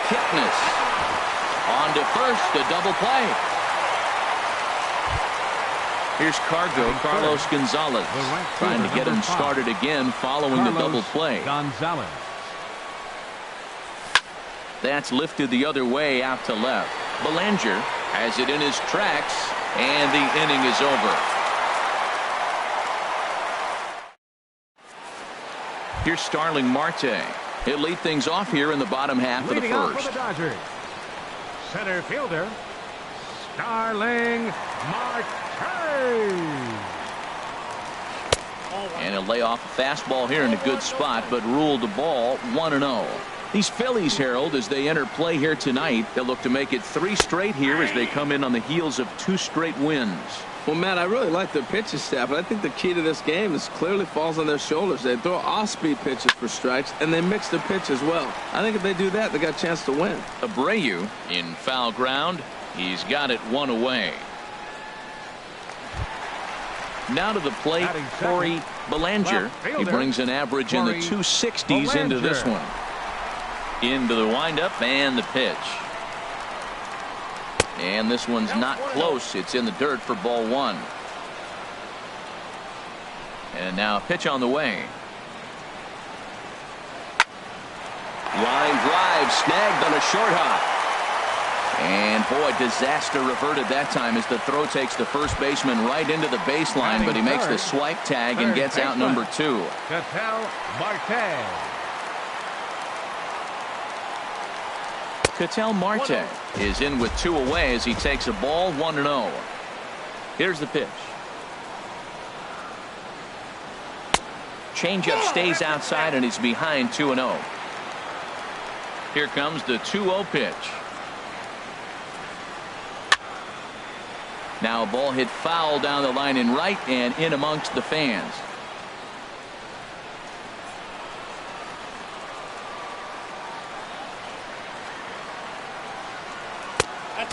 Kipnis. On to first, a double play. Here's Carlos Gonzalez trying to get him started again following the double play. Gonzalez. That's lifted the other way out to left. Belanger has it in his tracks, and the inning is over. Here's Starling Marte. He'll lead things off here in the bottom half of the first. For the Dodgers, center fielder Starling Marte. And he'll lay off a fastball here in a good spot, but ruled the ball 1-0. These Phillies, Harold, as they enter play here tonight, they'll look to make it 3 straight here as they come in on the heels of 2 straight wins. Well, Matt, I really like their pitching staff, but I think the key to this game is clearly falls on their shoulders. They throw off-speed pitches for strikes, and they mix the pitch as well. I think if they do that, they got a chance to win. Abreu in foul ground. He's got it 1 away. Now to the plate, Corey Belanger. He brings an average in the 260s into this one. Into the windup and the pitch. And this one's not close. It's in the dirt for ball 1. And now a pitch on the way. Line drive snagged on a short hop. And boy, disaster reverted that time as the throw takes the first baseman right into the baseline, but he makes the swipe tag and gets out number 2. Ketel Marte. Ketel Marte is in with 2 away as he takes a ball 1-0. Here's the pitch. Changeup stays outside and he's behind 2-0. Here comes the 2-0 pitch. Now a ball hit foul down the line in right and in amongst the fans.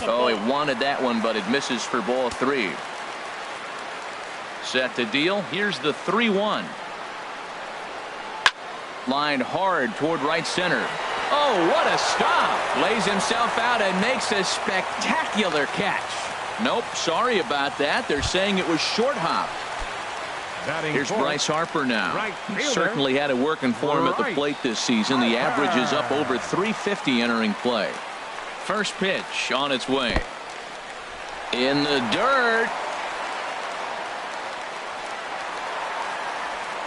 Oh, he wanted that one, but it misses for ball 3. Set to deal. Here's the 3-1. Lined hard toward right center. Oh, what a stop. Lays himself out and makes a spectacular catch. Nope, sorry about that. They're saying it was short hop. Here's Bryce Harper now. He certainly had it working for him at the plate this season. The average is up over 350 entering play. First pitch on its way. In the dirt.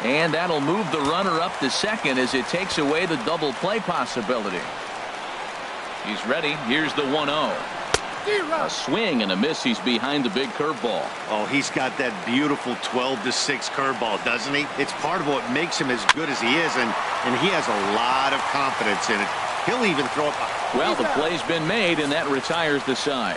And that'll move the runner up to second as it takes away the double play possibility. He's ready. Here's the 1-0. A swing and a miss. He's behind the big curveball. Oh, he's got that beautiful 12-6 curveball, doesn't he? It's part of what makes him as good as he is, and he has a lot of confidence in it. He'll even throw it. Well, the play's been made, and that retires the side.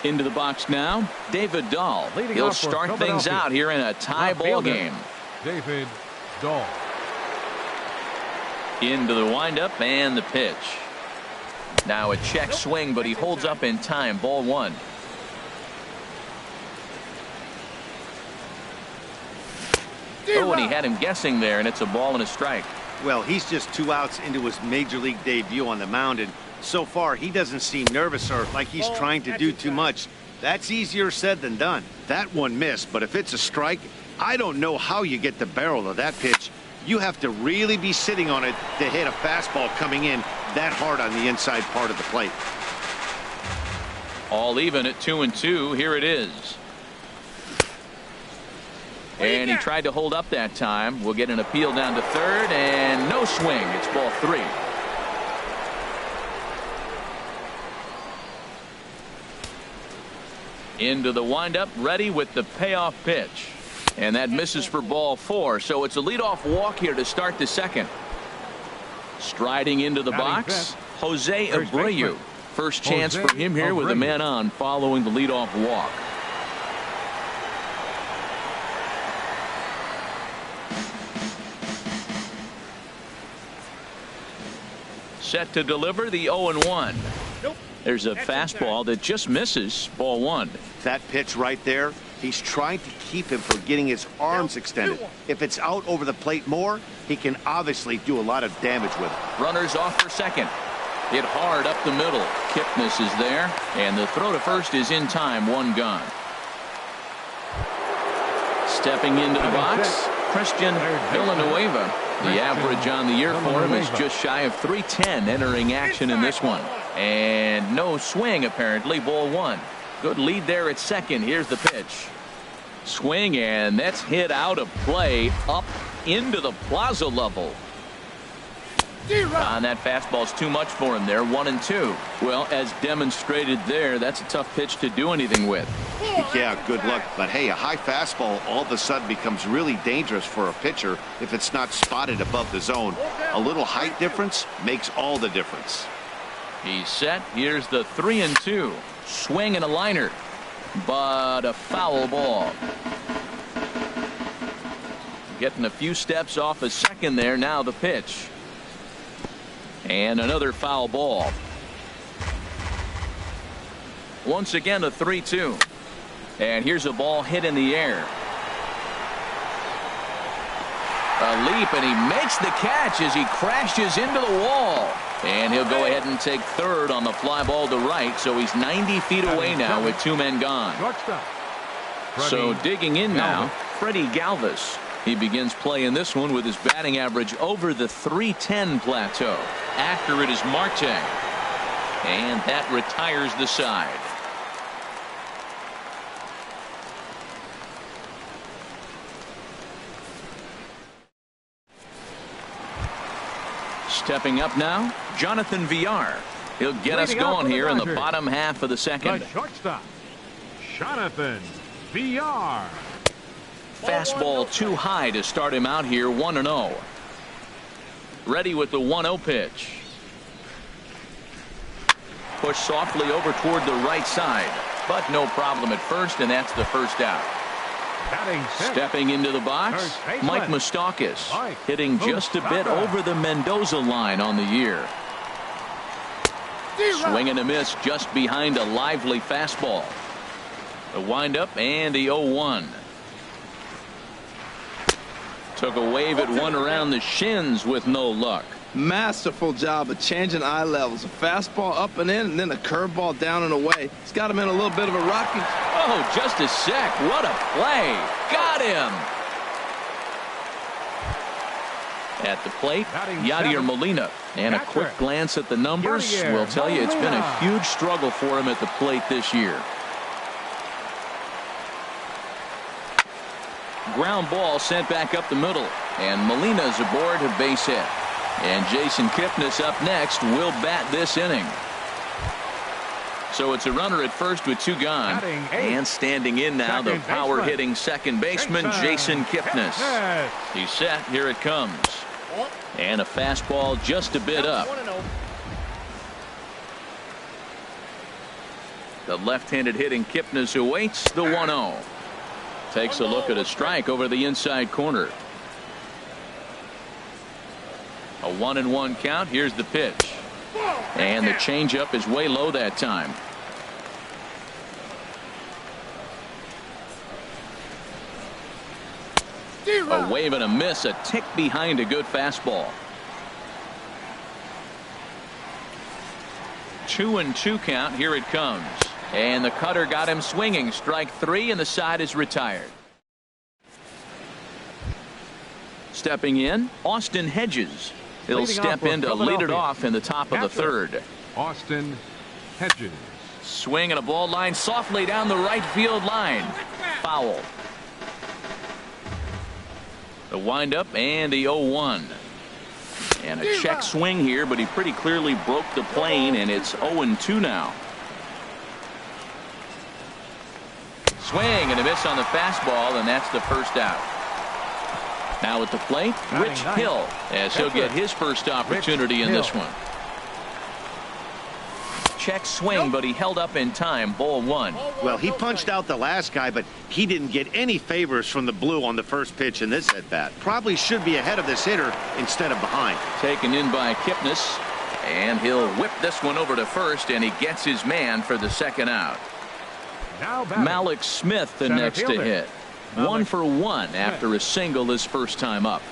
Into the box now, David Dahl. He'll start things out here in a tie ball game. David Dahl. Into the windup and the pitch. Now a check swing, but he holds up in time. Ball 1. Oh, and he had him guessing there, and it's a ball and a strike. Well, he's just 2 outs into his major league debut on the mound, and so far he doesn't seem nervous or like he's trying to do too much. That's easier said than done. That one missed, but if it's a strike, I don't know how you get the barrel of that pitch. You have to really be sitting on it to hit a fastball coming in that hard on the inside part of the plate. All even at 2-2. Here it is. And he tried to hold up that time. We'll get an appeal down to third, and no swing. It's ball 3. Into the windup, ready with the payoff pitch. And that misses for ball 4. So it's a leadoff walk here to start the second. Striding into the box, Jose Abreu. First chance for him here with a man on following the leadoff walk. Set to deliver the 0-1. There's a fastball that just misses. Ball 1. That pitch right there, He's trying to keep him from getting his arms extended. If it's out over the plate more, he can obviously do a lot of damage with it. Runners off for second. Hit hard up the middle. Kipnis is there, and the throw to first is in time. One gone. Stepping into the box, Christian Villanueva. The average on the year for him is just shy of 310 entering action in this one. And no swing, apparently. Ball one. Good lead there at second. Here's the pitch. Swing, and that's hit out of play up into the plaza level. And that fastball's too much for him there. 1-2. Well, as demonstrated there, that's a tough pitch to do anything with. Yeah, good luck. But hey, a high fastball all of a sudden becomes really dangerous for a pitcher if it's not spotted above the zone. A little height difference makes all the difference. He's set. Here's the 3-2. Swing and a liner, but a foul ball. Getting a few steps off a second there. Now the pitch. And another foul ball. Once again a 3-2. And here's a ball hit in the air. A leap, and he makes the catch as he crashes into the wall. And he'll go ahead and take third on the fly ball to right. So he's 90 feet away now with two men gone. So digging in now, Freddie Galvis. He begins playing this one with his batting average over the 310 plateau. After it is Marte. And that retires the side. Stepping up now, Jonathan Villar. He'll get us going here in the bottom half of the second. The shortstop, Jonathan Villar. Fastball too high to start him out here. 1-0. Ready with the 1-0 pitch. Push softly over toward the right side, but no problem at first, and that's the first out. Stepping into the box, Mike Moustakas, hitting just a bit over the Mendoza line on the year. Swing and a miss just behind a lively fastball. The windup and the 0-1. Took a wave at one around the shins with no luck. Masterful job of changing eye levels. A fastball up and in, and then a curveball down and away. He's got him in a little bit of a rocky. Oh, just a sec. What a play. Got him. At the plate, Yadier Molina. And a quick glance at the numbers will tell you it's been a huge struggle for him at the plate this year. Ground ball sent back up the middle, and Molina's aboard a base hit. And Jason Kipnis up next will bat this inning. So it's a runner at first with two gone, and standing in now the power hitting second baseman Jason Kipnis. He's set. Here it comes, and a fastball just a bit up. The left-handed hitting Kipnis awaits the 1-0. Takes a look at a strike over the inside corner. A 1-1 count. Here's the pitch. And the changeup is way low that time. A wave and a miss. A tick behind a good fastball. 2-2 count. Here it comes. And the cutter got him swinging. Strike three, and the side is retired. Stepping in, Austin Hedges. He'll step in to lead it off in the top of the third. Austin Hedges. Swing and a ball line softly down the right field line. Foul. The windup and the 0-1. And a check swing here, but he pretty clearly broke the plane, and it's 0-2 now. Swing and a miss on the fastball, and that's the first out. Now at the plate, Rich Hill, as he'll get his first opportunity in this one. Check swing, but he held up in time. Ball one. Well, he punched out the last guy, but he didn't get any favors from the blue on the first pitch in this at bat. Probably should be ahead of this hitter instead of behind. Taken in by Kipnis, and he'll whip this one over to first, and he gets his man for the second out. Now batting. Malik Smith the Center next to fielder. hit. Malik 1 for 1 after a single his first time up.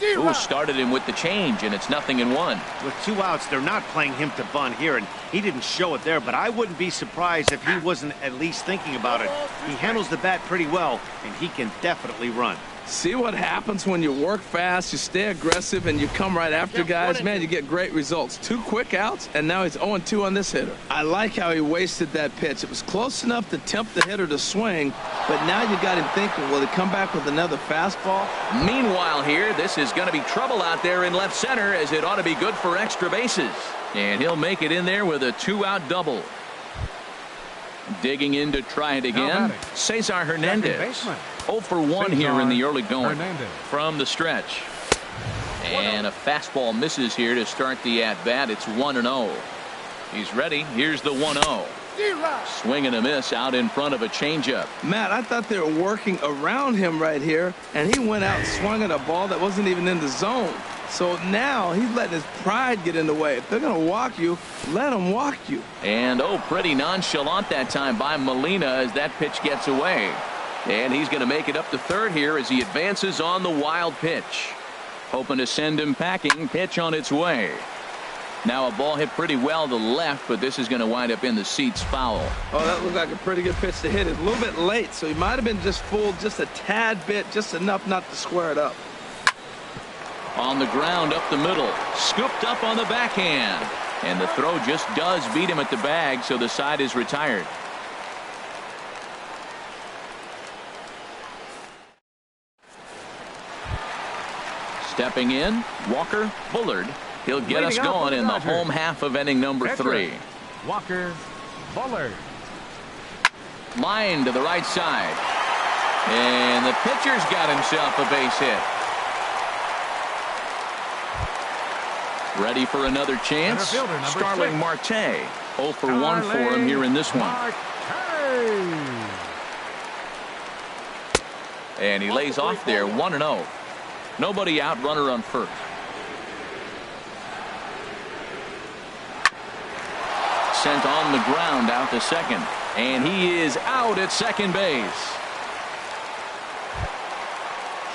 Ooh, started him with the change, and it's 0-1. With 2 outs, they're not playing him to bunt here, and he didn't show it there, but I wouldn't be surprised if he wasn't at least thinking about it. He handles the bat pretty well, and he can definitely run. See what happens when you work fast, you stay aggressive, and you come right after guys? Man, you get great results. 2 quick outs, and now he's 0-2 on this hitter. I like how he wasted that pitch. It was close enough to tempt the hitter to swing, but now you got him thinking, will he come back with another fastball? Meanwhile here, this is going to be trouble out there in left center, as it ought to be good for extra bases. And he'll make it in there with a 2-out double. Digging in to try it again, Cesar Hernandez. 0 for 1 here in the early going. From the stretch. And a fastball misses here to start the at-bat. It's 1-0. He's ready. Here's the 1-0. Swing and a miss out in front of a changeup. Matt, I thought they were working around him right here, and he went out and swung at a ball that wasn't even in the zone. So now he's letting his pride get in the way. If they're going to walk you, let them walk you. And pretty nonchalant that time by Molina as that pitch gets away. And he's going to make it up to third here as he advances on the wild pitch. Hoping to send him packing. Pitch on its way. Now a ball hit pretty well to left, but this is going to wind up in the seats foul. Oh, that looked like a pretty good pitch to hit it. A little bit late, so he might have been just fooled just a tad bit, just enough not to square it up. On the ground up the middle. Scooped up on the backhand. And the throw just does beat him at the bag, so the side is retired. Stepping in, Walker Bullard. He'll get us going in the home half of inning number 3. Walker Bullard. Line to the right side. And the pitcher's got himself a base hit. Ready for another chance. Starling Marte. 0 for 1 for him here in this one. And he lays off there 1-0. Nobody out, runner on first. Sent on the ground out to second. And he is out at second base.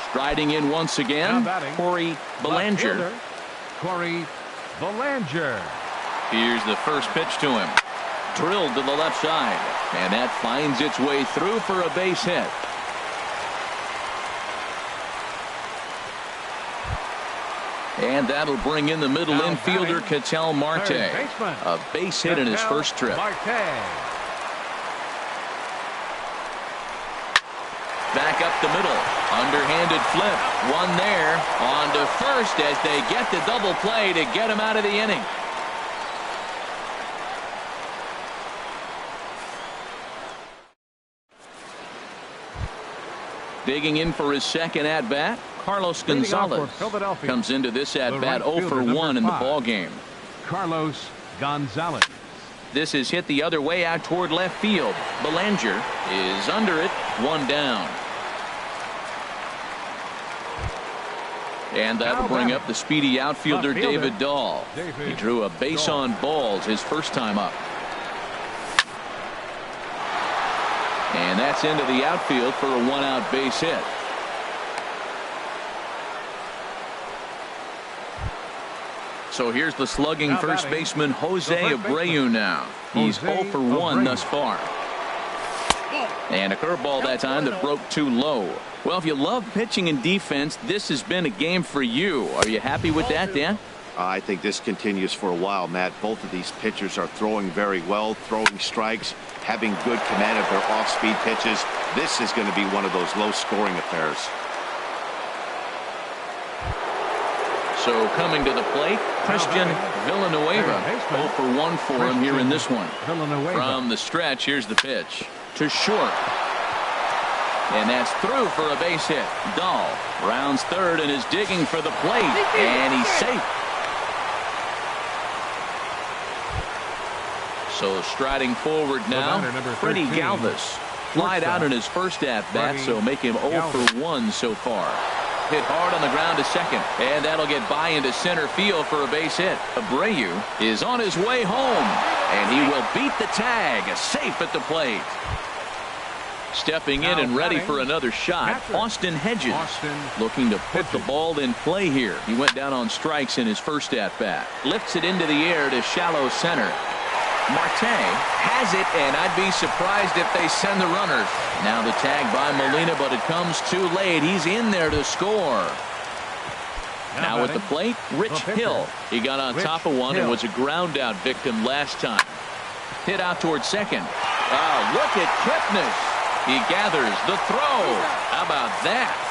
Striding in once again, Corey Belanger. Corey Belanger. Here's the first pitch to him. Drilled to the left side. And that finds its way through for a base hit. And that'll bring in the middle infielder, Ketel Marte. A base hit in his first trip. Back up the middle. Underhanded flip. One there. On to first as they get the double play to get him out of the inning. Digging in for his second at-bat, Carlos Gonzalez comes into this at-bat 0 for 1 in the ball game. Carlos Gonzalez. This is hit the other way out toward left field. Belanger is under it, 1 down. And that'll bring up the speedy outfielder David Dahl. He drew a base on balls his first time up. And that's into the outfield for a 1-out base hit. So here's the slugging first baseman Jose Abreu now. He's 0 for 1 thus far. And a curveball that time that broke too low. Well, if you love pitching and defense, this has been a game for you. Are you happy with that, Dan? I think this continues for a while, Matt. Both of these pitchers are throwing very well, throwing strikes, having good command of their off-speed pitches. This is going to be one of those low-scoring affairs. So coming to the plate, Christian Villanueva. 0 for 1 for him here in this one. From the stretch, here's the pitch. To short. And that's through for a base hit. Dahl rounds third and is digging for the plate. And he's safe. So striding forward now, Freddie Galvis. Flied out in his first at-bat, so make him 0 for 1 so far. Hit hard on the ground to second, and that'll get by into center field for a base hit. Abreu is on his way home. And he will beat the tag. Safe at the plate. Stepping in and ready for another shot, Austin Hedges. Looking to put the ball in play here. He went down on strikes in his first at-bat. Lifts it into the air to shallow center. Marte has it, and I'd be surprised if they send the runner. Now the tag by Molina, but it comes too late. He's in there to score. Now at the plate, Rich Hill. He got on top of one and was a ground out victim last time. Hit out towards second. Oh, look at Kipnis. He gathers the throw. How about that?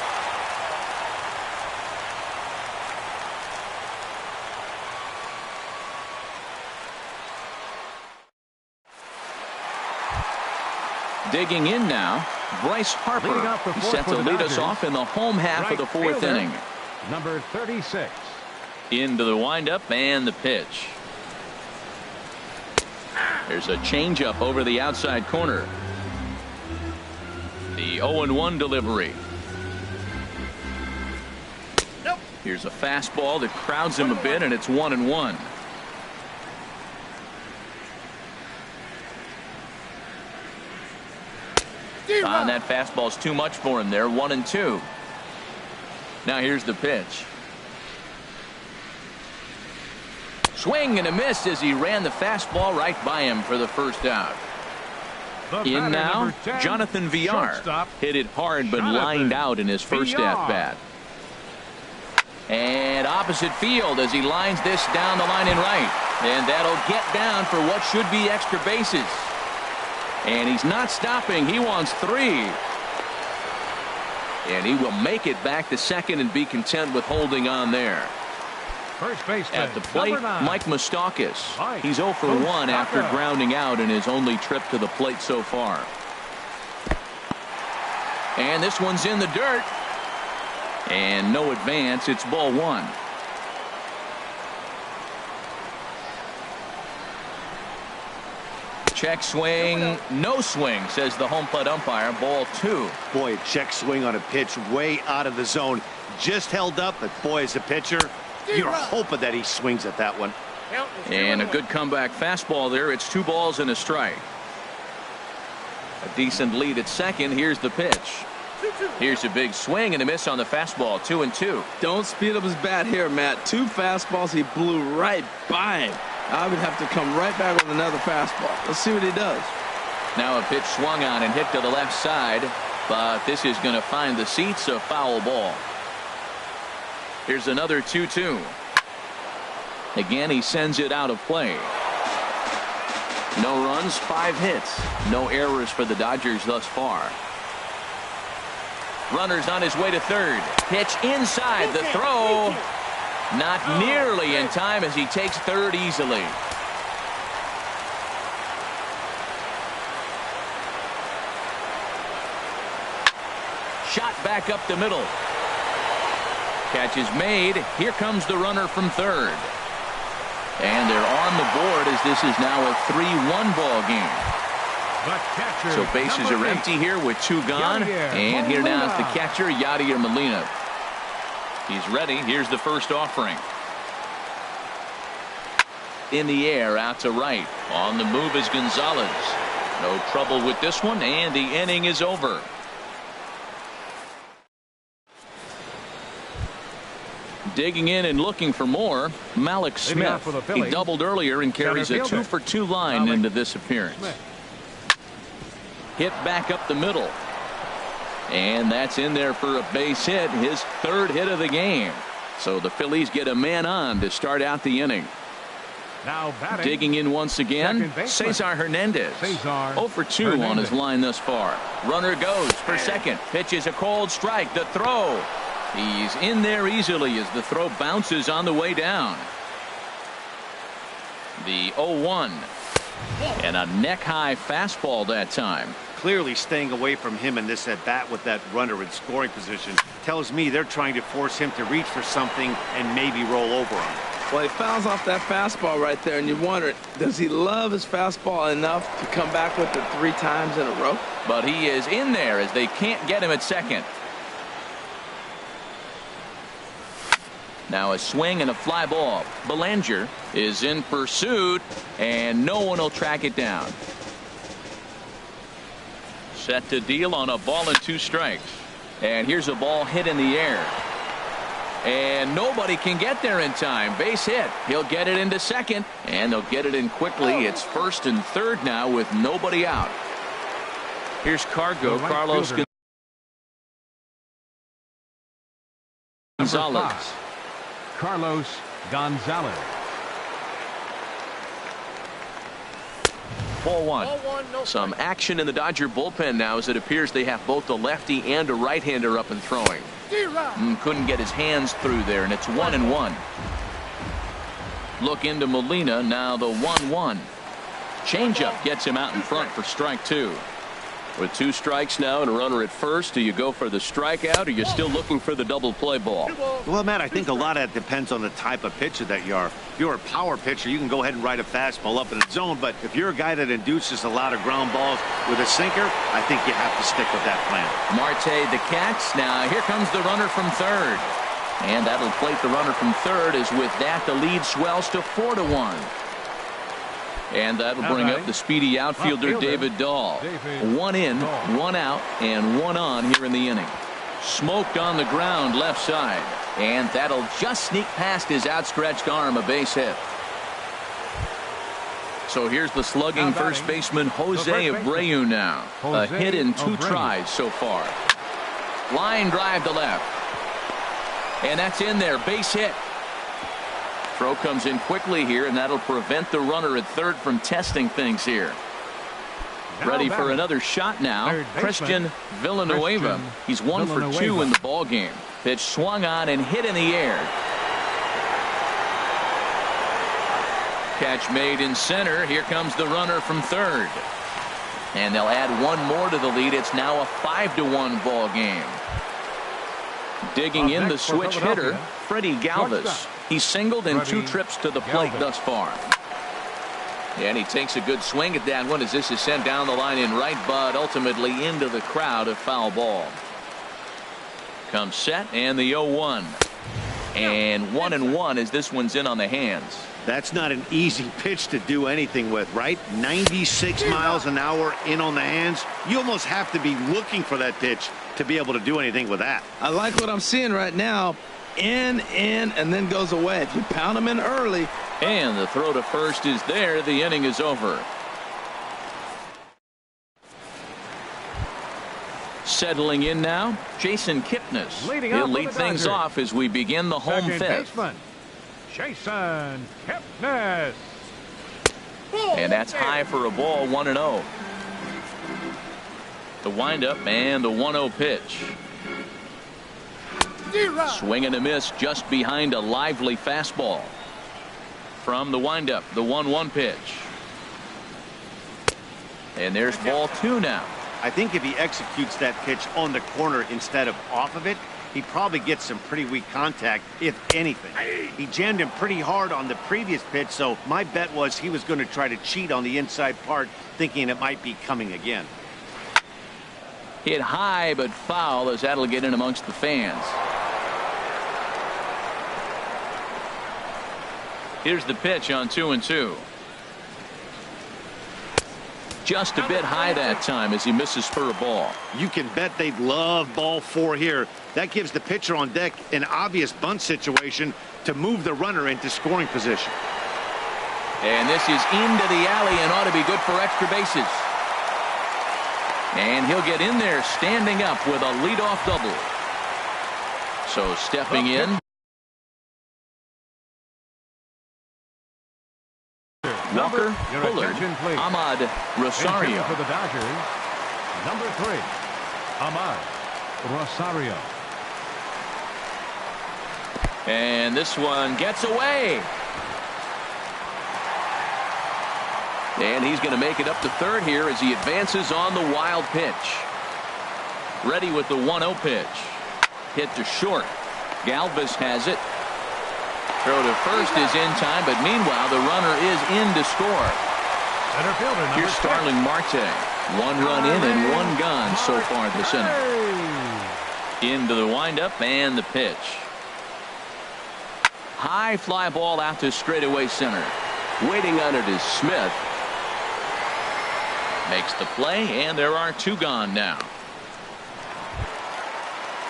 Digging in now, Bryce Harper. He set to lead us off in the home half of the fourth inning. Number 36. Into the windup and the pitch. There's a changeup over the outside corner. The 0-1 delivery. Here's a fastball that crowds him a bit, and it's 1-1. And that fastball's too much for him there. 1-2. Now here's the pitch. Swing and a miss as he ran the fastball right by him for the first out. In now, Jonathan Villar. Hit it hard but lined out in his first at-bat. And opposite field as he lines this down the line in right. And that'll get down for what should be extra bases. And he's not stopping. He wants 3. And he will make it back to second and be content with holding on there. First baseman, at the plate, Mike Moustakas. He's 0 for 1 after grounding out in his only trip to the plate so far. And this one's in the dirt. And no advance. It's ball 1. Check swing, no swing, says the home plate umpire. Ball 2. Boy, a check swing on a pitch way out of the zone. Just held up, but boy, as a pitcher, you're hoping that he swings at that one. And a good comeback fastball there. It's 2 balls and a strike. A decent lead at second. Here's the pitch. Here's a big swing and a miss on the fastball. 2-2. Don't speed up his bat here, Matt. 2 fastballs. He blew right by him. I would have to come right back with another fastball. Let's see what he does. Now a pitch swung on and hit to the left side, but this is going to find the seats. A foul ball. Here's another 2-2. Again, he sends it out of play. No runs, 5 hits. No errors for the Dodgers thus far. Runner's on his way to third. Pitch inside. The throw. Not nearly in time as he takes third easily. Shot back up the middle. Catch is made. Here comes the runner from third. And they're on the board as this is now a 3-1 ball game. So bases are empty here with 2 gone. And here now is the catcher, Yadier Molina. He's ready. Here's the first offering. In the air, out to right. On the move is Gonzalez. No trouble with this one, and the inning is over. Digging in and looking for more, Malik Smith. He doubled earlier and carries a 2 for 2 line into this appearance. Hit back up the middle. And that's in there for a base hit, his 3rd hit of the game. So the Phillies get a man on to start out the inning. Now digging in once again, Cesar Hernandez. 0 for 2 on his line thus far. Runner goes for second. Pitches a cold strike. The throw. He's in there easily as the throw bounces on the way down. The 0-1. And a neck-high fastball that time. Clearly staying away from him in this at-bat with that runner in scoring position tells me they're trying to force him to reach for something and maybe roll over him. Well, he fouls off that fastball right there, and you wonder, does he love his fastball enough to come back with it 3 times in a row? But he is in there as they can't get him at second. Now a swing and a fly ball. Belanger is in pursuit, and no one will track it down. Set to deal on a ball and 2 strikes. And here's a ball hit in the air. And nobody can get there in time. Base hit. He'll get it into second, and they'll get it in quickly. It's first and third now with nobody out. Here's Cargo. Carlos Gonzalez. Carlos Gonzalez. Ball 1. Some action in the Dodger bullpen now, as it appears they have both a lefty and a right-hander up and throwing. Couldn't get his hands through there, and it's 1-1. Look into Molina. Now the 1-1. Changeup gets him out in front for strike 2. With 2 strikes now and a runner at first, do you go for the strikeout, or are you still looking for the double play ball? Well, Matt, I think a lot of that depends on the type of pitcher that you are. If you're a power pitcher, you can go ahead and ride a fastball up in the zone, but if you're a guy that induces a lot of ground balls with a sinker, I think you have to stick with that plan. Marte the catch. Now here comes the runner from third. And that'll plate the runner from third, as with that the lead swells to 4-1. And that'll bring up the speedy outfielder David Dahl. 1 in, 1 out, and 1 on here in the inning. Smoked on the ground left side. And that'll just sneak past his outstretched arm, a base hit. So here's the slugging first baseman Jose Abreu now. A hit in 2 tries so far. Line drive to left. And that's in there, base hit. Throw comes in quickly here, and that'll prevent the runner at third from testing things here. Ready for another shot now. Christian Villanueva. He's 1 for 2 in the ball game. Pitch swung on and hit in the air. Catch made in center. Here comes the runner from third. And they'll add 1 more to the lead. It's now a 5-1 ball game. Digging in the switch hitter, Freddie Galvis. He's singled in 2 trips to the plate thus far. And he takes a good swing at that one, as this is sent down the line in right, but ultimately into the crowd, a foul ball. Comes set, and the 0-1. And 1-1 as this one's in on the hands. That's not an easy pitch to do anything with, right? 96 miles an hour in on the hands. You almost have to be looking for that pitch to be able to do anything with that. I like what I'm seeing right now. In, and then goes away. If you pound him in early. And the throw to first is there. The inning is over. Settling in now, Jason Kipnis. He'll lead things off as we begin the home fifth. Jason Kipnis. And that's high for a ball, 1-0. The windup and the 1-0 pitch. Swing and a miss just behind a lively fastball. From the windup, the 1-1 pitch. And there's ball 2 now. I think if he executes that pitch on the corner instead of off of it, he probably gets some pretty weak contact, if anything. He jammed him pretty hard on the previous pitch, so my bet was he was going to try to cheat on the inside part, thinking it might be coming again. Hit high but foul, as that'll get in amongst the fans. Here's the pitch on 2-2. Just a bit high that time as he misses for a ball. You can bet they'd love ball 4 here. That gives the pitcher on deck an obvious bunt situation to move the runner into scoring position. And this is into the alley and ought to be good for extra bases. And he'll get in there standing up with a leadoff double. So stepping in. Walker, Bullard, Ahmad Rosario. For the Dodgers, number 3, Ahmad Rosario. And this one gets away. And he's going to make it up to third here as he advances on the wild pitch. Ready with the 1-0 pitch. Hit to short. Galvis has it. Throw to first is in time, but meanwhile the runner is in to score. Here's Starling Marte. 1 run in and 1 gone so far this inning. Into the windup and the pitch. High fly ball out to straightaway center. Waiting on it is Smith. Makes the play, and there are 2 gone now.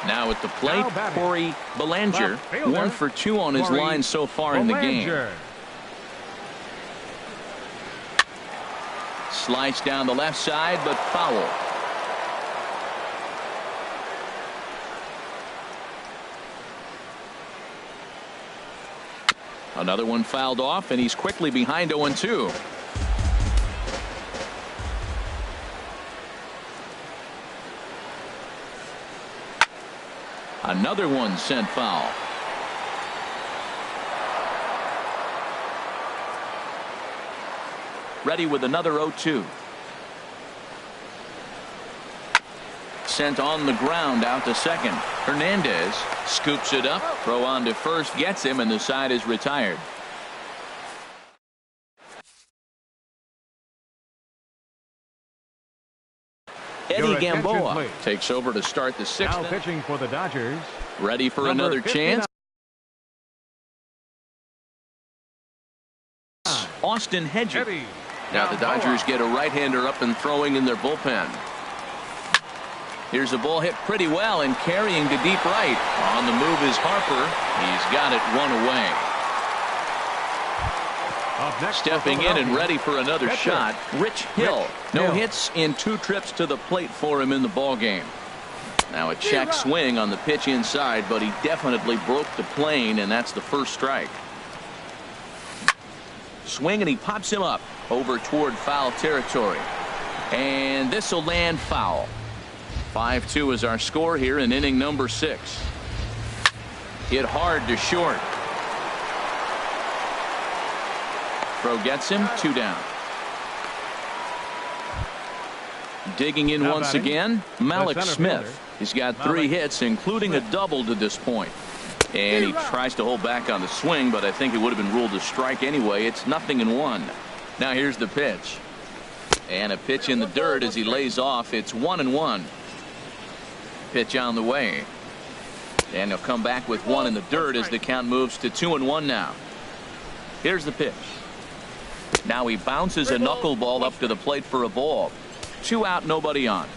Now at the plate, Corey Belanger, 1 for 2 on his line so far in the game. Slice down the left side, but foul. Another one fouled off, and he's quickly behind 0-2. Another one sent foul. Ready with another 0-2. Sent on the ground out to second. Hernandez scoops it up. Throw on to first gets him, and the side is retired. Eddie Gamboa takes over to start the 6th. Now pitching for the Dodgers. Ready for another chance. Austin Hedges. Now the Dodgers get a right-hander up and throwing in their bullpen. Here's a ball hit pretty well and carrying to deep right. On the move is Harper. He's got it 1 away. Stepping in and ready for another shot, Rich Hill. No hits in 2 trips to the plate for him in the ballgame. Now a check swing on the pitch inside, but he definitely broke the plane, and that's the first strike. Swing, and he pops him up over toward foul territory. And this will land foul. 5-2 is our score here in inning number 6. Hit hard to short. Throw gets him, 2 down. Digging in once again, Malik Smith. He's got 3 hits, including a double to this point. And he tries to hold back on the swing, but I think it would have been ruled a strike anyway. It's 0-1. Now here's the pitch. And a pitch in the dirt as he lays off. It's 1-1. Pitch on the way. And he'll come back with 1 in the dirt as the count moves to 2-1 now. Here's the pitch. Now he bounces a knuckleball up to the plate for a ball. 2 out, nobody on.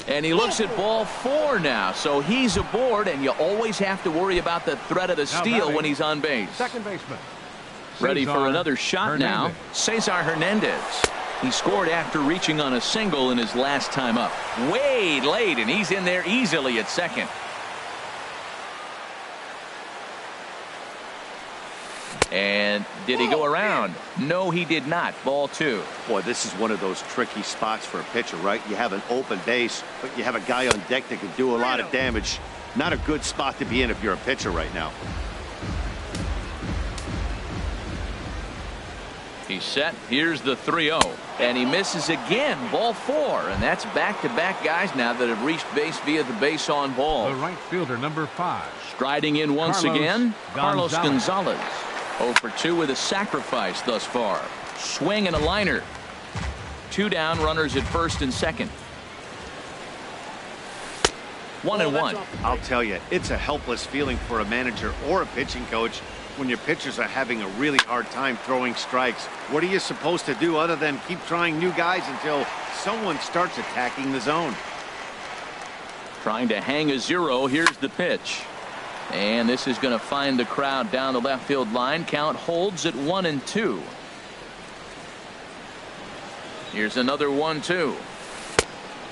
And he looks at ball 4 now, so he's aboard, and you always have to worry about the threat of the steal when he's on base. Second baseman. Ready for another shot now, Cesar Hernandez. He scored after reaching on a single in his last time up. Way late, and he's in there easily at second. And did he go around? No, he did not. Ball 2. Boy, this is one of those tricky spots for a pitcher, right? You have an open base, but you have a guy on deck that can do a lot of damage. Not a good spot to be in if you're a pitcher right now. He's set. Here's the 3-0. And he misses again. Ball 4. And that's back-to-back guys now that have reached base via the base on ball. The right fielder, number 5. Striding in once again, Carlos Gonzalez. 0 for 2 with a sacrifice thus far. Swing and a liner. 2 down, runners at first and second. 1-1. I'll tell you, it's a helpless feeling for a manager or a pitching coach when your pitchers are having a really hard time throwing strikes. What are you supposed to do other than keep trying new guys until someone starts attacking the zone? Trying to hang a 0. Here's the pitch. And this is going to find the crowd down the left field line. Count holds at 1-2. Here's another 1-2.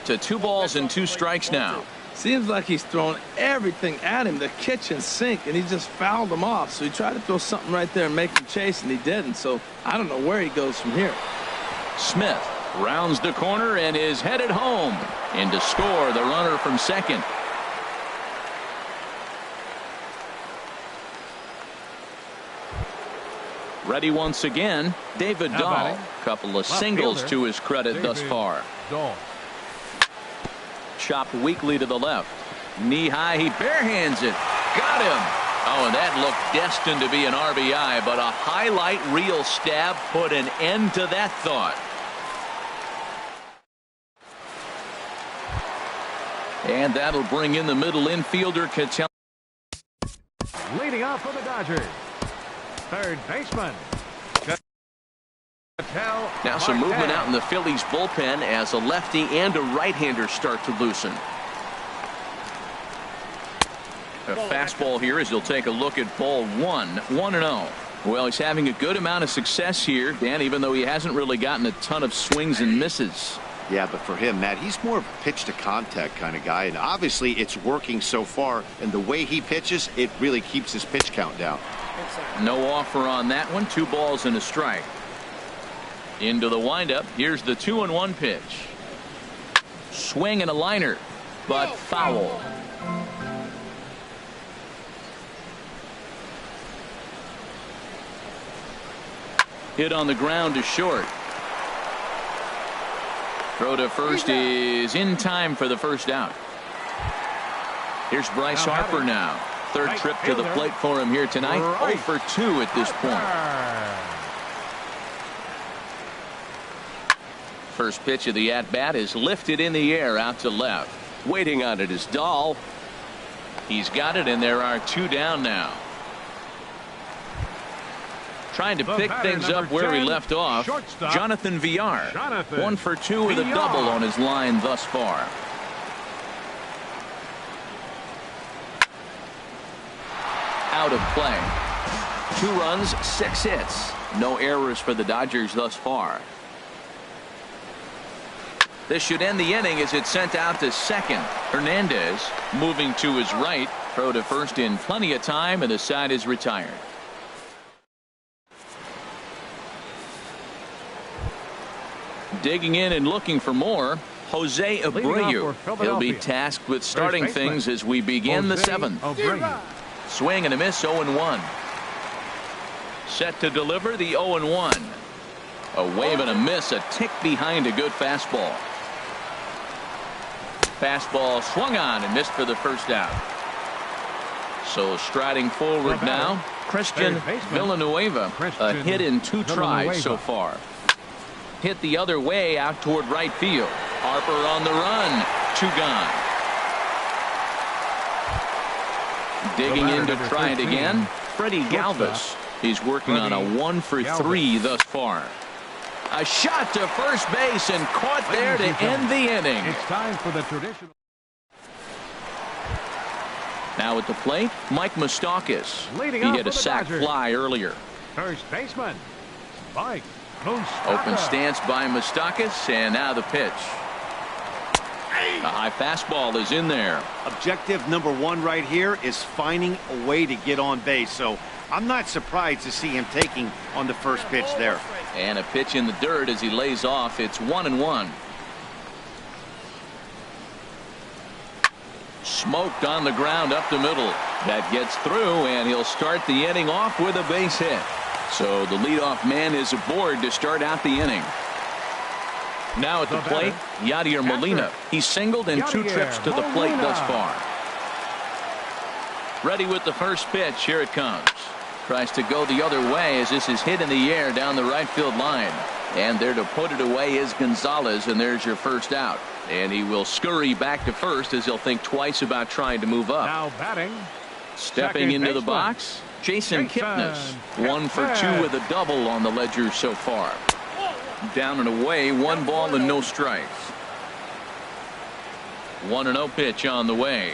To 2 balls and 2 strikes now. Seems like he's thrown everything at him, the kitchen sink, and he just fouled him off. So he tried to throw something right there and make him chase, and he didn't. So I don't know where he goes from here. Smith rounds the corner and is headed home. And to score, the runner from second. Ready once again, David Dahl. Couple of singles to his credit thus far. Chopped weakly to the left. Knee high, he barehands it. Got him. Oh, and that looked destined to be an RBI, but a highlight reel stab put an end to that thought. And that'll bring in the middle infielder, Cattell. Leading off for the Dodgers, third baseman. Now some movement out in the Phillies bullpen as a lefty and a right-hander start to loosen. A fastball here as he'll take a look at ball 1-0. Well, he's having a good amount of success here, Dan, even though he hasn't really gotten a ton of swings and misses. Yeah, but for him, Matt, he's more of a pitch to contact kind of guy, and obviously it's working so far, and the way he pitches, it really keeps his pitch count down. No offer on that one. 2 balls and a strike. Into the windup. Here's the 2-1 pitch. Swing and a liner, but foul. Hit on the ground to short. Throw to first is in time for the first out. Here's Bryce Harper now. Third trip to the plate for him here tonight. 0 for 2 at this point. First pitch of the at-bat is lifted in the air out to left. Waiting on it is Dahl. He's got it, and there are 2 down now. Trying to pick things up where he left off. Jonathan Villar. 1 for 2 with a double on his line thus far. Out of play. 2 runs, 6 hits. No errors for the Dodgers thus far. This should end the inning as it's sent out to second. Hernandez moving to his right. Throw to first in plenty of time, and the side is retired. Digging in and looking for more, Jose Abreu. He'll be tasked with starting things as we begin the 7th. Swing and a miss, 0-1. Set to deliver the 0-1. A wave and a miss, a tick behind a good fastball. Fastball swung on and missed for the first out. So striding forward now, Christian Villanueva. A hit in 2 tries so far. Hit the other way out toward right field. Harper on the run. 2 gone. Digging in to try it again. Freddie Galvis. He's working on a 1 for 3 thus far. A shot to first base and caught there to end the inning. It's time for the traditional. Now at the plate, Mike Moustakas. He hit a sac fly earlier. First baseman, Mike. Open stance by Moustakas, and now the pitch. A high fastball is in there. Objective number 1 right here is finding a way to get on base, so I'm not surprised to see him taking on the first pitch there. And a pitch in the dirt as he lays off. It's 1-1. Smoked on the ground up the middle. That gets through, and he'll start the inning off with a base hit. So the leadoff man is aboard to start out the inning. Now at the plate, Yadier Molina. He's singled in 2 trips to the plate thus far. Ready with the first pitch. Here it comes. Tries to go the other way as this is hit in the air down the right field line. And there to put it away is Gonzalez, and there's your first out. And he will scurry back to first as he'll think twice about trying to move up. Now batting. Stepping into the box, Jason Kipnis. 1 for 2 with a double on the ledger so far. Down and away, 1 ball and no strikes. 1-0 pitch on the way.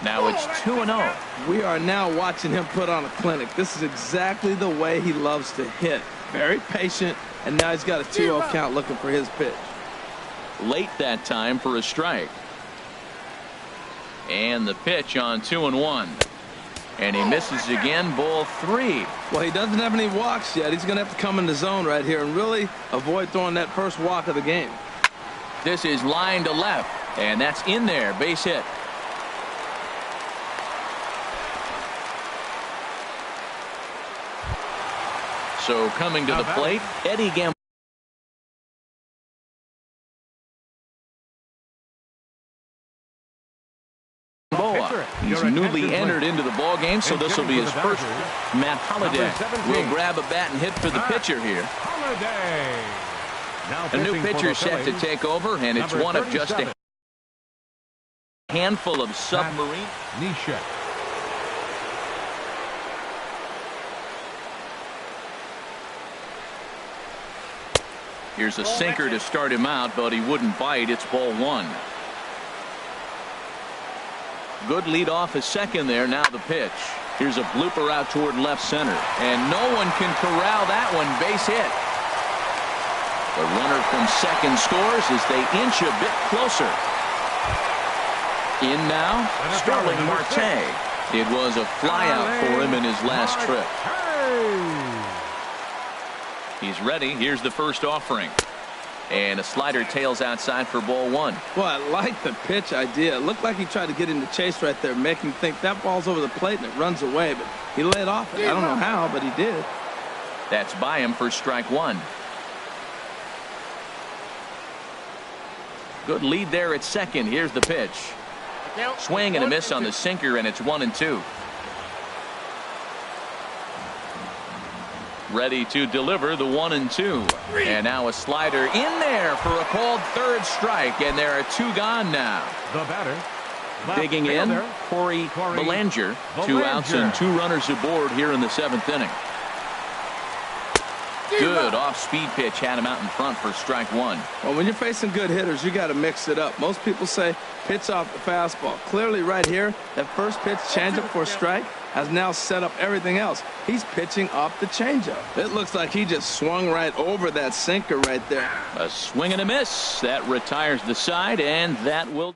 Now it's 2-0. We are now watching him put on a clinic. This is exactly the way he loves to hit. Very patient, and now he's got a 2-0 count looking for his pitch. Late that time for a strike. And the pitch on 2-1. And he misses again, ball 3. Well, he doesn't have any walks yet. He's going to have to come in the zone right here and really avoid throwing that first walk of the game. This is line to left, and that's in there, base hit. So coming to the plate, Eddie Gamboa. He's newly entered into the ball game, so this will be his first. Matt Holliday will grab a bat and hit for the pitcher here. A new pitcher set to take over, and it's one of just a handful of submarine. Here's a sinker to start him out, but he wouldn't bite. It's ball one. Good lead off a second there. Now the pitch. Here's a blooper out toward left center, and no one can corral that one. Base hit. The runner from second scores as they inch a bit closer. In now, Starling Marte. It was a flyout for him in his last trip. He's ready. Here's the first offering. And a slider tails outside for ball one. Well, I like the pitch idea. It looked like he tried to get into chase right there, make him think that ball's over the plate and it runs away. But he laid off it. I don't know how, but he did. That's by him for strike one. Good lead there at second. Here's the pitch. Swing and a miss on the sinker, and it's 1-2. Ready to deliver the 1-2. And now a slider in there for a called third strike, and there are two gone now. The batter. Digging in, Corey Belanger. 2 outs and 2 runners aboard here in the 7th inning. Good off-speed pitch had him out in front for strike one. Well, when you're facing good hitters, you got to mix it up. Most people say pitch off the fastball. Clearly right here, that first pitch changeup for a strike has now set up everything else. He's pitching off the changeup. It looks like he just swung right over that sinker right there. A swing and a miss. That retires the side, and that will...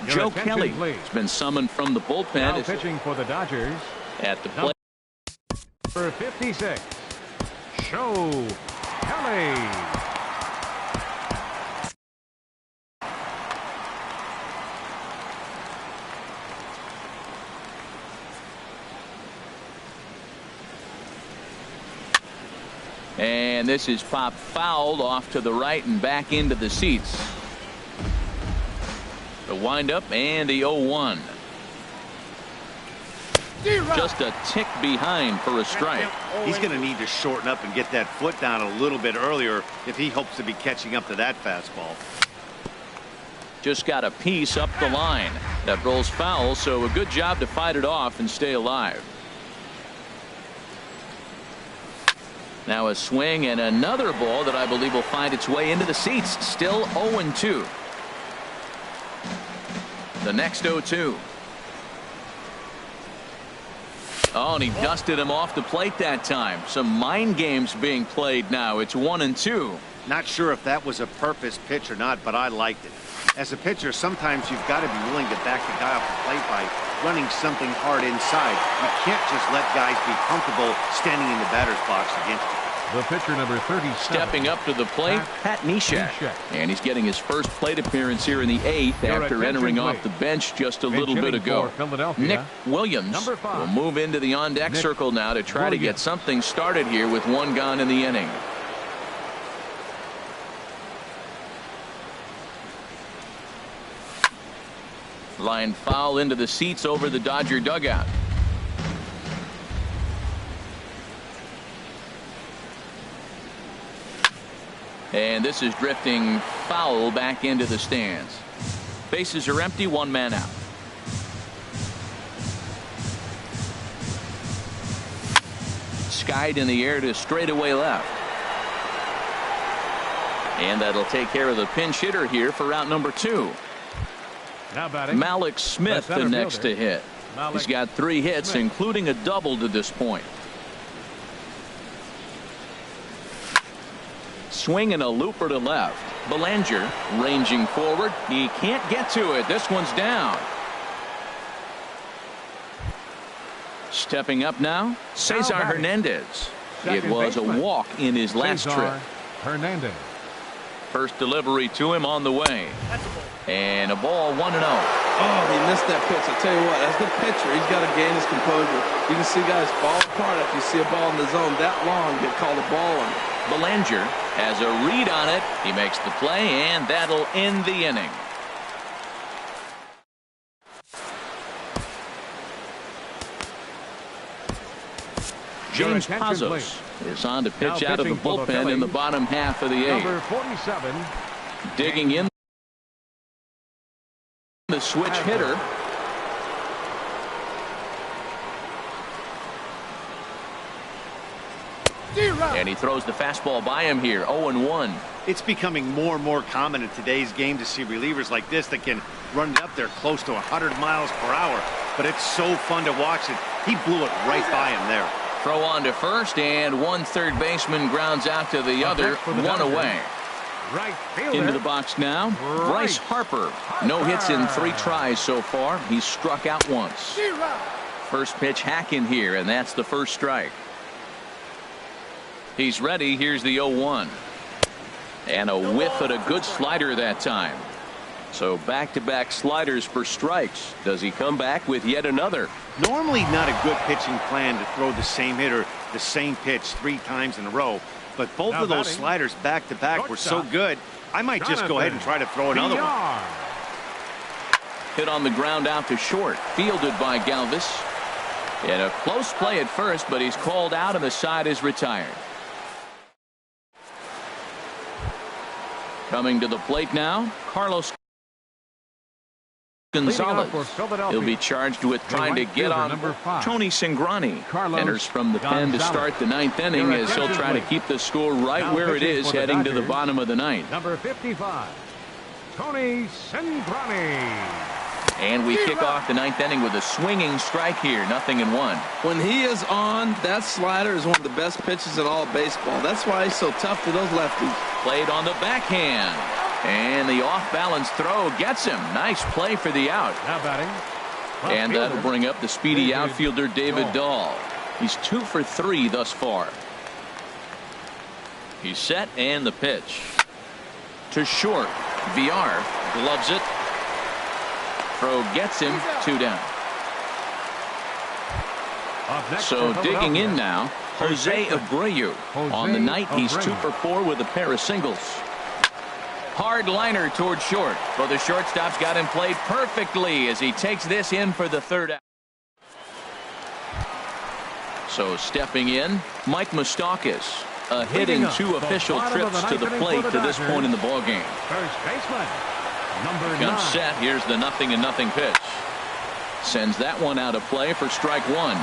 Joe Kelly has been summoned from the bullpen. Now pitching for the Dodgers. At the plate. For 56, Joe Kelly. And this is popped fouled off to the right and back into the seats. The windup and the 0-1. Just a tick behind for a strike. He's going to need to shorten up and get that foot down a little bit earlier if he hopes to be catching up to that fastball. Just got a piece up the line. That rolls foul, so a good job to fight it off and stay alive. Now a swing and another ball that I believe will find its way into the seats. Still 0-2. The next 0-2. Oh, and he dusted him off the plate that time. Some mind games being played now. It's 1-2. Not sure if that was a purpose pitch or not, but I liked it. As a pitcher, sometimes you've got to be willing to back the guy off the plate by running something hard inside. You can't just let guys be comfortable standing in the batter's box against you. The pitcher number 37. Stepping up to the plate, Pat Neshek. And he's getting his first plate appearance here in the 8th after entering off the bench just a little bit ago. Nick Williams will move into the on-deck circle now to try to get something started here with 1 gone in the inning. Line foul into the seats over the Dodger dugout. And this is drifting foul back into the stands. Bases are empty, 1 man out. Skied in the air to straightaway left. And that'll take care of the pinch hitter here for out number 2. Malik Smith, the next to hit. He's got 3 hits, including a double to this point. Swing and a looper to left. Belanger ranging forward. He can't get to it. This one's down. Stepping up now, Cesar Hernandez. It was a walk in his last trip. Hernandez. First delivery to him on the way. And a ball 1-0. Oh, he missed that pitch. I'll tell you what, as the pitcher, he's got to gain his composure. You can see guys fall apart if you see a ball in the zone that long, get called a ball on it. Belanger has a read on it. He makes the play, and that'll end the inning. James Pazos is on to pitch out of the bullpen in the bottom half of the 8th. Number 47. Digging in, the switch hitter. And he throws the fastball by him here, 0-1. It's becoming more and more common in today's game to see relievers like this that can run it up there close to 100 miles per hour. But it's so fun to watch it. He blew it right by him there. Throw on to first, and one third baseman grounds out to the other, one away. Right fielder. Into the box now, Bryce Harper. No hits in 3 tries so far. He's struck out once. First pitch hack in here, and that's the first strike. He's ready. Here's the 0-1. And a whiff at a good slider that time. So back-to-back sliders for strikes. Does he come back with yet another? Normally not a good pitching plan to throw the same hitter the same pitch 3 times in a row. But both of those sliders back-to-back were so good, I might just go ahead and try to throw another one. Hit on the ground out to short. Fielded by Galvis. And a close play at first, but he's called out and the side is retired. Coming to the plate now, Carlos Gonzalez. He'll be charged with trying to get on Tony Cingrani. Enters from the pen to start the 9th inning as he'll try to keep the score right where it is heading to the bottom of the 9th. Number 55, Tony Cingrani. And we kick off the 9th inning with a swinging strike here, 0-1. When he is on, that slider is one of the best pitches in all of baseball. That's why he's so tough to those lefties. Played on the backhand. And the off-balance throw gets him. Nice play for the out. Now batting. And that'll bring up the speedy outfielder David Dahl. He's 2 for 3 thus far. He's set and the pitch. To short. VR gloves it. Throw gets him 2 down. So digging in now, Jose Abreu. On the night, he's 2 for 4 with a pair of singles. Hard liner toward short. Well, the shortstop's got him played perfectly as he takes this in for the 3rd out. So stepping in, Mike Moustakas. A hit in 2 official trips to the plate to this point in the ballgame. First baseman, number 9. Comes set. Here's the 0-0 pitch. Sends that one out of play for strike 1.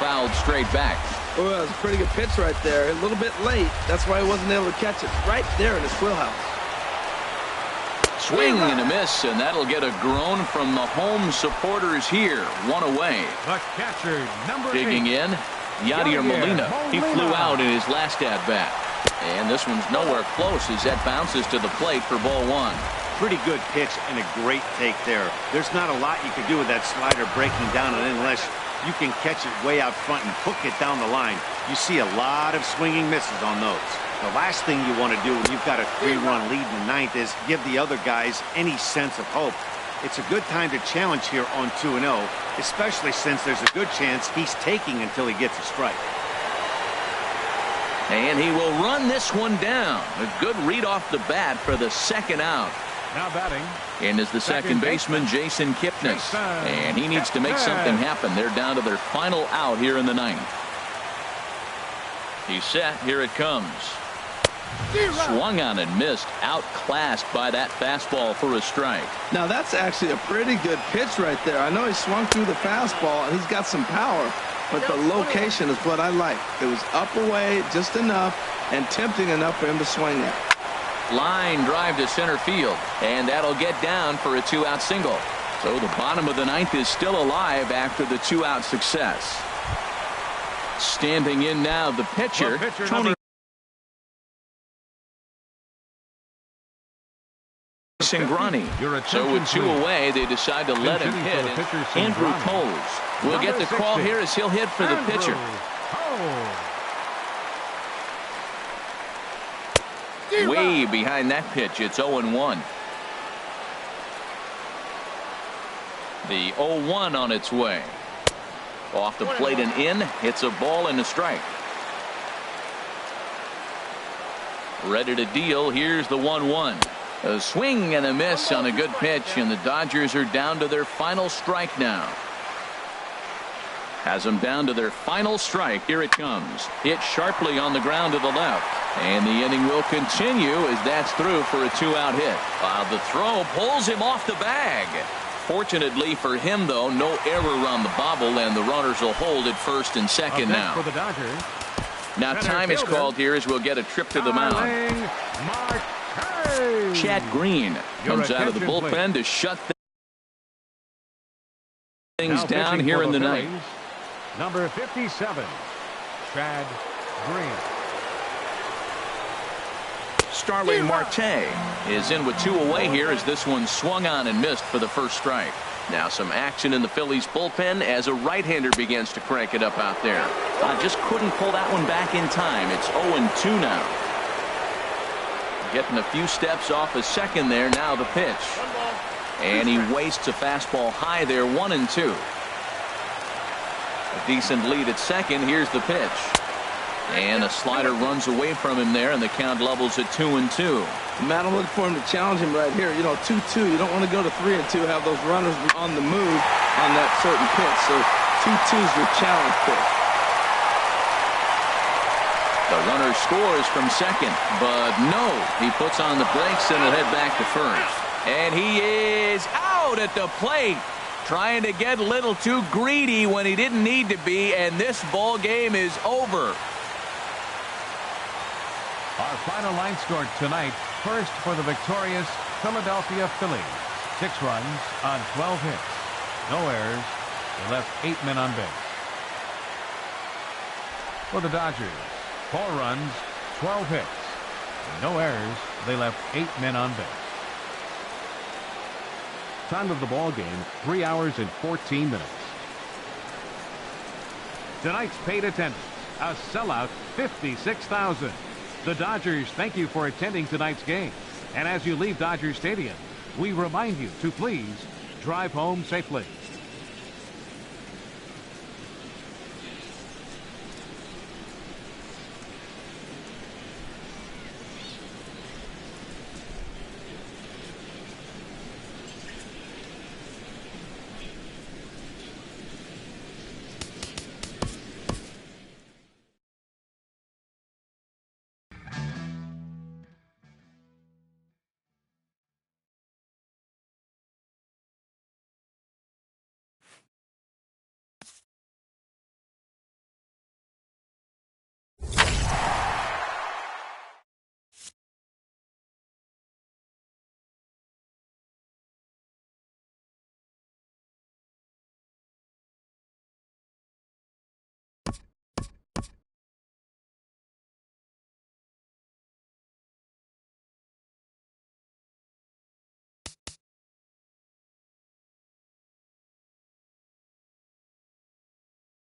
Fouled straight back. Oh, that was a pretty good pitch right there. A little bit late. That's why he wasn't able to catch it. Right there in his wheelhouse. Swing and a miss, and that'll get a groan from the home supporters here. 1 away. The catcher, number 8. Digging in, Yadier Molina. He flew out in his last at-bat. And this one's nowhere close as that bounces to the plate for ball 1. Pretty good pitch and a great take there. There's not a lot you can do with that slider breaking down and unless you can catch it way out front and hook it down the line. You see a lot of swinging misses on those. The last thing you want to do when you've got a 3-run lead in the 9th is give the other guys any sense of hope. It's a good time to challenge here on 2-0, especially since there's a good chance he's taking until he gets a strike. And he will run this one down. A good read off the bat for the 2nd out. Now batting. And is the second baseman, Jason Kipnis. And he needs to make something happen. They're down to their final out here in the 9th. He's set. Here it comes. Swung on and missed. Outclassed by that fastball for a strike. Now that's actually a pretty good pitch right there. I know he swung through the fastball and he's got some power, but the location is what I like. It was up away just enough and tempting enough for him to swing at. Line drive to center field, and that'll get down for a 2-out single. So the bottom of the 9th is still alive after the 2-out success. Standing in now, the pitcher, Tony Cingrani. So with 2 away, they decide to let him hit. And Andrew Coles will get the call here as he'll hit for the pitcher. Way behind that pitch. It's 0-1. The 0-1 on its way. Off the plate and in. It's a ball and a strike. Ready to deal. Here's the 1-1. A swing and a miss on a good pitch, and the Dodgers are down to their final strike now. Has them down to their final strike. Here it comes. Hit sharply on the ground to the left. And the inning will continue as that's through for a 2-out hit. While the throw pulls him off the bag. Fortunately for him, though, no error on the bobble, and the runners will hold at first and second now. For the Dodgers. Now time is called here as we'll get a trip to the mound. Chad Green comes out of the bullpen to shut things down here in the ninth. Number 57, Chad Green. Starling Marte is in with 2 away here as this one swung on and missed for the first strike. Now some action in the Phillies bullpen as a right-hander begins to crank it up out there. Just couldn't pull that one back in time. It's 0-2 now. Getting a few steps off a second there. Now the pitch. And he wastes a fastball high there. 1-2. A decent lead at second. Here's the pitch. And a slider runs away from him there, and the count levels at 2-2. Matt, I'm looking for him to challenge him right here. You know, 2-2. You don't want to go to 3-2, have those runners on the move on that certain pitch. So 2-2 is your challenge pitch. The runner scores from second, but no. He puts on the brakes and will head back to first. And he is out at the plate, trying to get a little too greedy when he didn't need to be, and this ball game is over. Our final line score tonight, first for the victorious Philadelphia Phillies. 6 runs on 12 hits. No errors. They left 8 men on base. For the Dodgers, 4 runs, 12 hits. No errors. They left 8 men on base. Time of the ball game, 3 hours and 14 minutes. Tonight's paid attendance, a sellout 56,000. The Dodgers thank you for attending tonight's game. And as you leave Dodger Stadium, we remind you to please drive home safely.